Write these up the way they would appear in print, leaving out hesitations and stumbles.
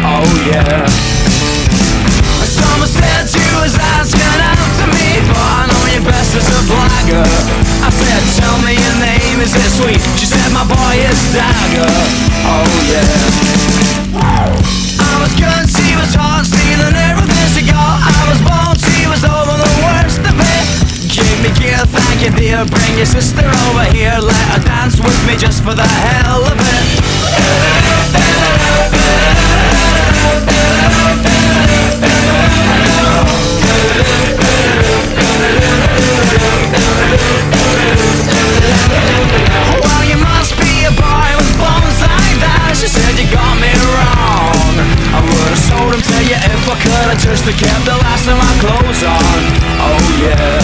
Oh yeah. Someone said you was asking out to me, but I know you best as a blagger. I said, tell me your name, is it sweet? She said, my boy is Dagger. Oh yeah. I was good, she was hot, stealing everything she got. I was born, she was over the worst of it. Give me gear, thank you dear. Bring your sister over here, let her dance with me just for the hell of it. Well, you must be a boy with bones like that. She said you got me wrong. I would've sold him to you if I could've just kept the last of my clothes on. Oh yeah.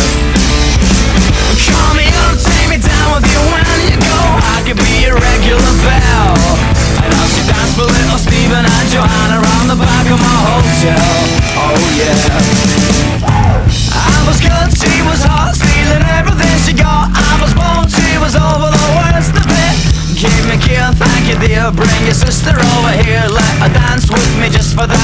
Call me up, take me down with you when you go. I could be a regular belle. And I'll see dance for little Steven and Joanna around the back of my hotel. Oh yeah. I was good, she was hot, stealing everything she got. I was born, she was over the worst of it. Give me gear, thank you dear. Bring your sister over here, let her dance with me just for the